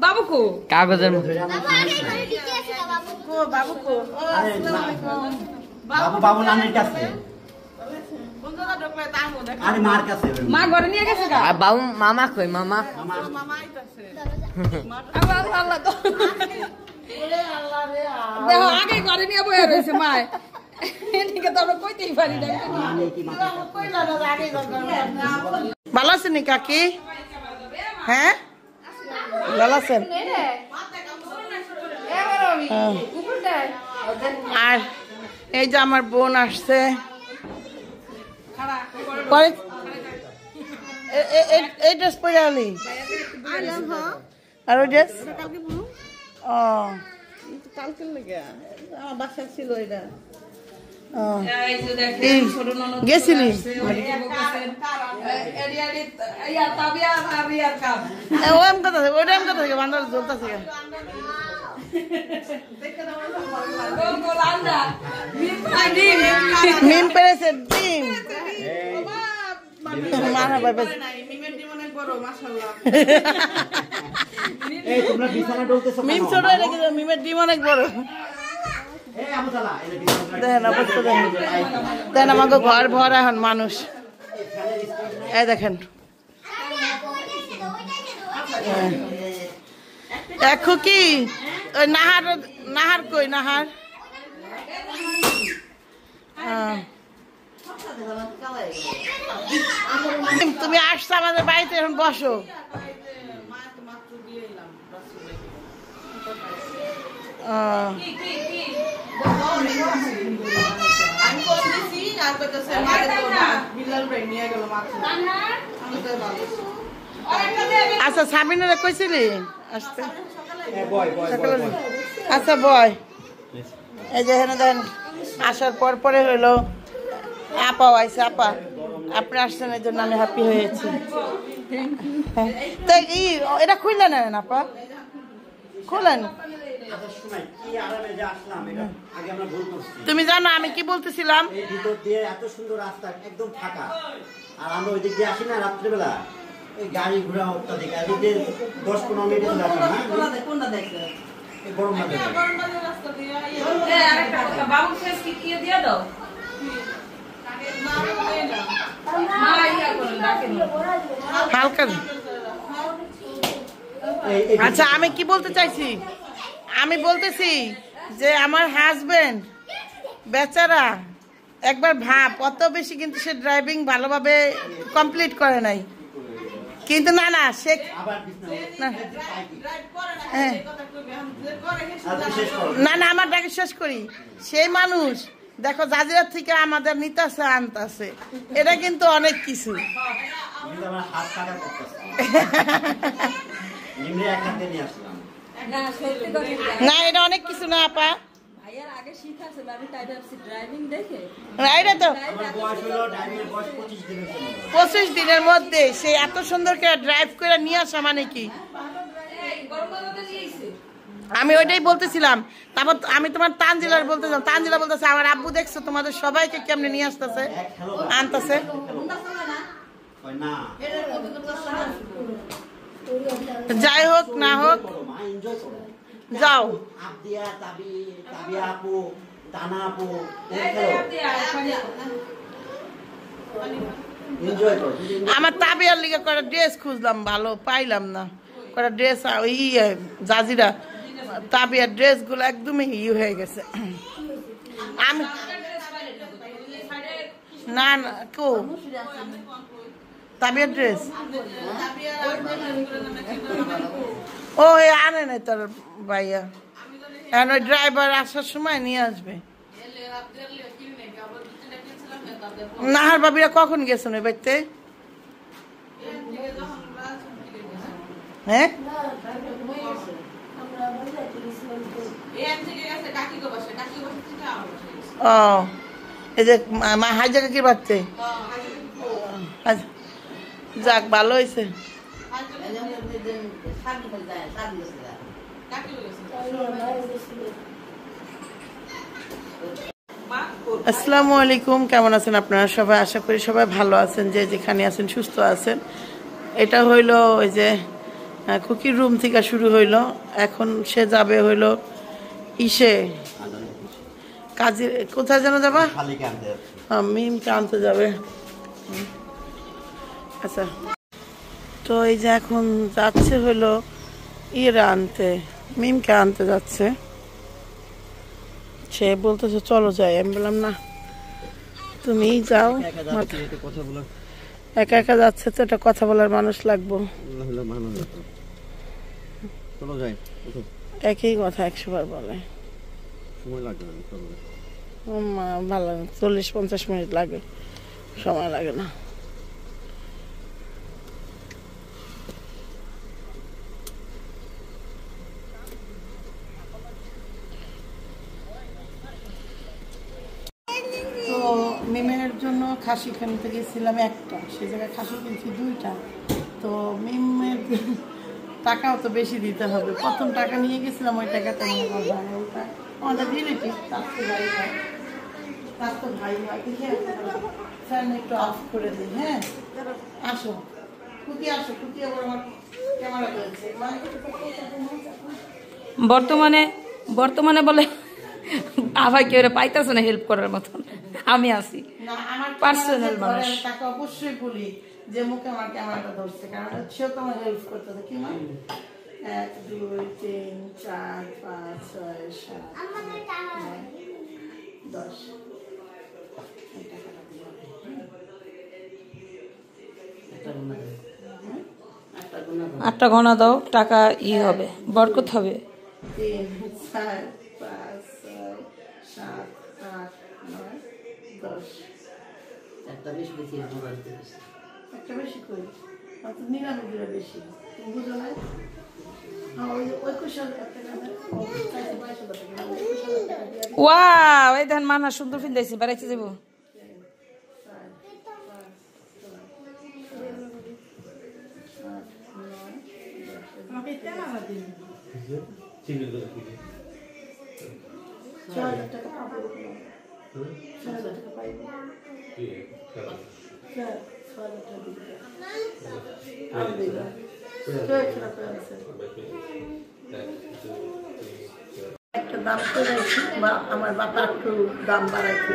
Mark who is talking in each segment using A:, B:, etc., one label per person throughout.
A: বাবুকো কাগজের বাবু নামের কাছে আরে মার কাছে মা ঘরে নিয়ে গেছে গা বাবু মামা কই মামা মামা আইতাছে আল্লাহ আল্লাহ তো ওরে আল্লাহ রে দেখো আগে ঘরে নিয়ে বসে রইছে মা এদিকে তো আমরা কইতেই পারি না কইলা না আগে ভালো আছেন নি কাকি হ্যাঁ ভালো আছেন আর এই যে আমার বোন আসছে এই ড্রেস পরে আলি আর ওই ড্রেস ও কালকে লেগে আমার বাসা ছিল এটা গেছিলি বান্দার জ্বলতেছে ডিম পেরেছে ডিম মিম ছোট মিমের ডিম অনেক বড় দেখেন আমাকে ঘর ভরা এখন মানুষ এই দেখেন দেখো কি ওই নাহার কই নাহার তুমি আসছো আমাদের বাড়িতে এখন বসো আচ্ছা সাবিনারে কইছিলি আসতে আচ্ছা বয় এই যে এখানে দেখেন আসার পর পরে হইলো আপাও আইসে আপা আপনি আসছেন এই জন্য আমি হ্যাপি হয়েছি তাই এটা খুললেন না আপা খুলেন তুমি জানো আমি কি বলতেছিলাম এত সুন্দর রাস্তা একদম ফাঁকা আর আমরা ওই দিক দিয়ে আসি না রাত্রিবেলা এই গাড়ি ঘোড়া অত্যাধিক এদিক দিয়ে 10-15 মিনিট আসি না কোনটা দেখছে এই গরম লাগে রাস্তা দিয়ে বাবু ফেস কি দিয়ে দাও হালকা আচ্ছা আমি কি বলতে চাইছি আমি বলতেছি যে আমার হাজবেন্ড বেচারা একবার ভাব অত বেশি কিন্তু সে ড্রাইভিং ভালোভাবে কমপ্লিট করে নাই কিন্তু না না সে না না আমার ডাকে শেষ করি সেই মানুষ দেখো জাজিরার থেকে আমাদের নিতাছে আনতাছে এটা কিন্তু অনেক কিছু না এটা অনেক কিছু না আপা তো 25 দিনের মধ্যে সে এত সুন্দর করে ড্রাইভ করে নিয়ে আসা মানে কি আমি ওইটাই বলতেছিলাম তারপর আমি তোমার তানজিলার বলতেছিলাম তানজিলা বলতেছে আমার আব্বু দেখছো তোমাদের সবাইকে কেমনে নিয়ে আসতেছে আনতেছে যাই হোক না হোক যাও আমার তাবিয়ার লিগে কটা ড্রেস খুঁজলাম ভালো পাইলাম না কটা ড্রেস ওই জাজিরা তাবিয়ার ড্রেস গুলো একদমই হয়ে গেছে আমি না না কো তাবিয়ার ড্রেস ও আনে নাই তোর ভাইয়া এখন ওই ড্রাইভার আসার সময় নিয়ে আসবে নাহার বাবিরা কখন গেছেন ওই বাড়িতে হ্যাঁ ও এই যে হাইজা কাকির বাড়তে যাক ভালো হয়েছে
B: আসসালামু আলাইকুম, কেমন আছেন আপনারা সবাই? আশা করি সবাই ভালো আছেন, যে যেখানে আছেন সুস্থ আছেন। এটা হইলো ওই যে খুকির রুম থেকে শুরু হইলো। এখন সে যাবে হইলো ইসে কাজে, কোথায় যেন যাবা? মিমকে আনতে যাবে। আচ্ছা, তো এই যে এখন যাচ্ছে হইলো ইয়েরা আনতে, মিমকে আনতে যাচ্ছে। সে বলতেছে চলো যাই, আমি বললাম না তুমি যাও, একা একা যাচ্ছে তো এটা কথা বলার মানুষ লাগবো। একই কথা 100 বার বলে। ভালো 40-50 মিনিট লাগে, সময় লাগে না। তো মিমের জন্য খাসি কিনতে গেছিলাম একটা, সেই জায়গায় খাসি কিনছি 2টা। তো মিমের টাকাও তো বেশি দিতে হবে, প্রথম টাকা নিয়ে গেছিলাম ওই টাকাটা মনে করবো ওটা আমাদের রিলেটিভ, তার তো ভাই হয়, তার তো ভাই হয়। ফ্যান একটু অফ করে দিই। হ্যাঁ আসো খুকি, আসো খুকি, আবার আমার ক্যামেরা করেছে।
A: বর্তমানে বলে আবার কেউ পাইতেছে না হেল্প করার মতন, আমি আছি পার্সোনাল মানুষ।
B: তাকে অবশ্যই বলি যে মুখে আমার ক্যামেরাটা ধরছে, কারণ সেও তো আমার হেল্প করতেছে। কি মা? 1 2 3 4 5 6 7 10
A: 8টা ঘনা দাও, টাকা হবে, বরকত হবে।
B: 3 4 5 6 7 8 9 10। একটা বেশি করি, অত 99 বেশি, তুমি বুঝো না?
A: ওয়াও, এই দেখেন মানা সুন্দর ফিন্দাইছি, বাড়াইতে যাবো।
B: একটা দাম করেছি, বা আমার বাবা একটু দাম বাড়াইতে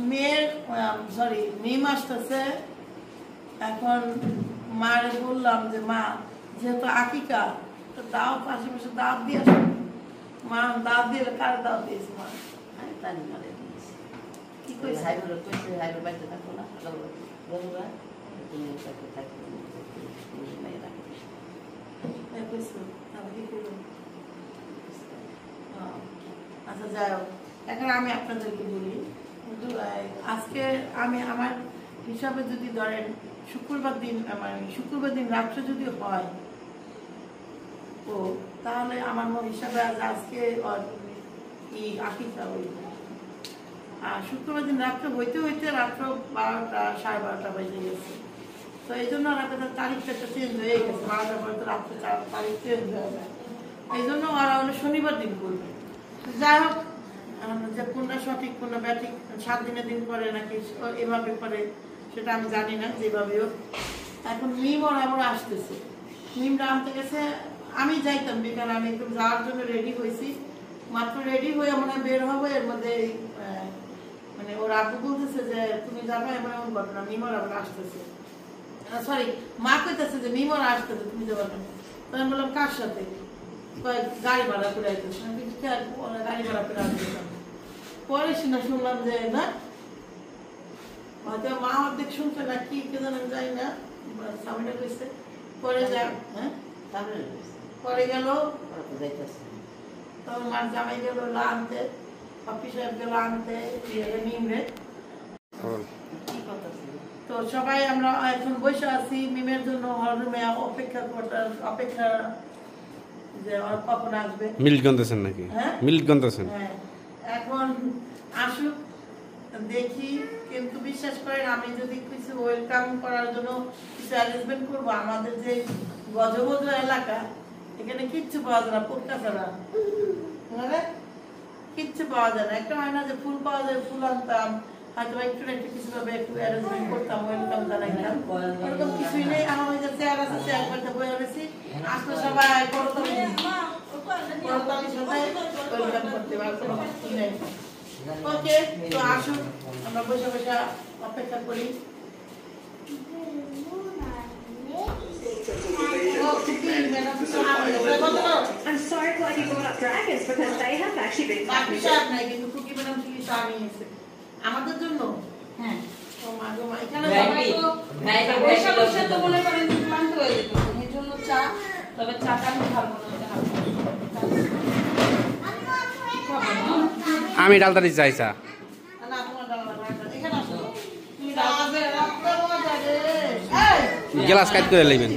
B: মেয়ের সরি মিম আসতেছে। এখন মারে বললাম যে মা যেহেতু আকিকা, তো দাও পাশে পাশে দাওয়াত দিয়ে আসো। মা দাওয়াত দিয়ে, কারে দাওয়াত দিয়েছে? মা কি কইছে? আচ্ছা যাই হোক, এখন আমি আপনাদেরকে বলি, আজকে আমি আমার হিসাবে যদি ধরেন শুক্রবার দিন রাত্রে যদি হয়, তো তাহলে আমার মন হিসাবে আজকে আকিকা হইব। আর শুক্রবার দিন রাত্রে হইতে হইতে রাত্র 12টা 12:30 বেজে গেছে। তো এই জন্য রাতের তারিখটা চেঞ্জ হয়ে গেছে, 12টার পরে তো রাত্রে তারিখ চেঞ্জ হয়ে যায়। এই জন্য ওরা হলো শনিবার দিন করবে। যাই হোক, যে কোনটা সঠিক কোনটা ব্যাঠিক, 7 দিনের দিন পরে নাকি এভাবে করে সেটা আমি জানি না। যেভাবে হোক, এখন মিম ওরা আবার আসতেছে, মিমরা আনতে গেছে। আমি যাইতাম বিকালে, আমি একদম যাওয়ার জন্য রেডি হয়েছি, মাত্র রেডি হয়ে মনে বের হবো, এর মধ্যে মানে ওর আব্বু বলতেছে যে তুমি যাবে, এমন এমন ঘটনা, মিমর আবার আসতেছে। সরি, মা কইতেছে যে মিমর আসতেছে, তুমি যাবে না। তো আমি বললাম কার সাথে? গাড়ি ভাড়া করে আইতেছে। গাড়ি ভাড়া করে আসতেছে। পরে শুনলাম যে না, হয়তো মা অর্ধেক শুনছে না কি কে জানেন, যাই না, স্বামীটা কইছে। পরে যা, হ্যাঁ পরে গেল, তখন মার জামাই গেল আনতে, পাপ্পি সাহেব গেল আনতে নিমরে। তো সবাই আমরা এখন বসে আছি মিমের জন্য হলরুমে অপেক্ষা যে ওর কখন আসবে।
C: মিল্ক গন্তেছেন নাকি?
B: হ্যাঁ
C: মিল্ক গন্তেছেন।
B: হ্যাঁ এখন আসুক দেখি, কিন্তু বিশ্বাস করেন আমি যদি কিছু ওয়েলকাম করার জন্য কিছু অ্যারেঞ্জমেন্ট করবো, আমাদের যে গজবধ এলাকা এখানে কিচ্ছু পাওয়া যায় না, পোটকা ছাড়া কিচ্ছু পাওয়া যায় না। একটা হয় না যে ফুল পাওয়া যায়, ফুল আনতাম হয়তো একটু একটু কিছু ভাবে একটু অ্যারেঞ্জমেন্ট করতাম, ওয়েলকাম জানাইতাম, ওরকম কিছুই নেই। আমার ওই যে চেয়ার আছে, চেয়ার করতে বয়ে রয়েছি, আসলে সবাই করতালির সাথে ওয়েলকাম করতে পারবো নেই। ওকে, তো আসুন আমরা বসে বসে অপেক্ষা করি।
D: I'm sorry glad you brought up dragons because they have actually been
B: আমাদের জন্য হ্যাঁ এখানে
A: বসে বসে তো মনে করেন ক্লান্ত হয়ে যেত, এর জন্য চা, তবে চাটা আমি খাবো না।
C: আমি ডালদারি চাই চা। গ্লাস কাট করে লইবেন।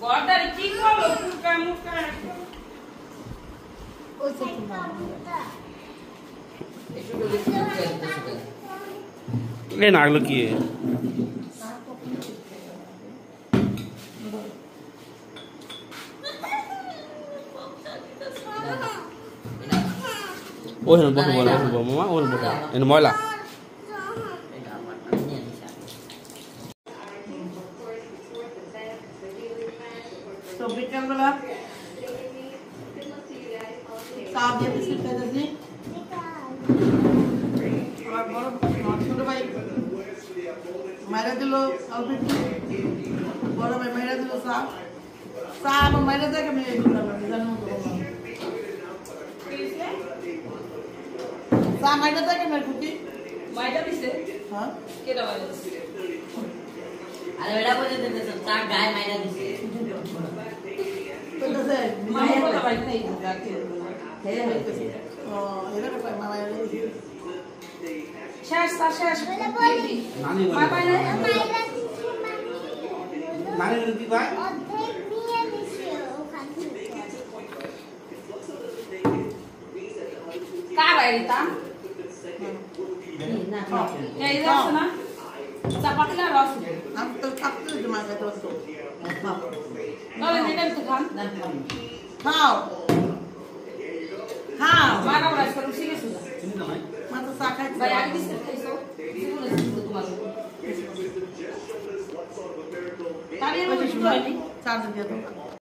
A: গড়দারি কি করলো ফুলকা মুখা
C: এ নাগলো কি ওখানে বসে বলো, মামা ওখানে বসে, এনে ময়লা।
B: তো বিকালবেলা চা দিয়ে বিস্কুট খাইতেছি। আমার বড় ছোট ভাই মাইরা দিল অল্প একটু, বড় ভাই মাইরা দিল চা, চা আমার মাইরা দেখে আমি জানো চা মাইরা দেখে মেয়ের খুঁটি
A: মাইটা দিছে।
B: হ্যাঁ
A: কেটা মাইটা দিছে?
E: আরে বেটা বলে দিতে চা গায় মাইরা দিছে।
B: কইতেছে
A: মায়ের কথা বাইরে নেই রাতে।
B: ও এরা কই মামা এরা
A: শেষ তা শেষ
C: নানি
A: মা পাই না
C: নানি কি ভাই
A: কার আইতা এই রস না চাপাতিলা রস
B: আমি তো কাটতে দিতে মাঝে তো
A: তাহলে নেবেন তো খান
B: খাও খাও
A: মারা রাইস করে শিখে শুধু
B: মা তো চা খাইতে
A: ভাই আগে দিছে খাইছো জীবনে শুধু তোমার তারিয়ে বসে শুধু হয়নি
B: চা দিয়ে দাও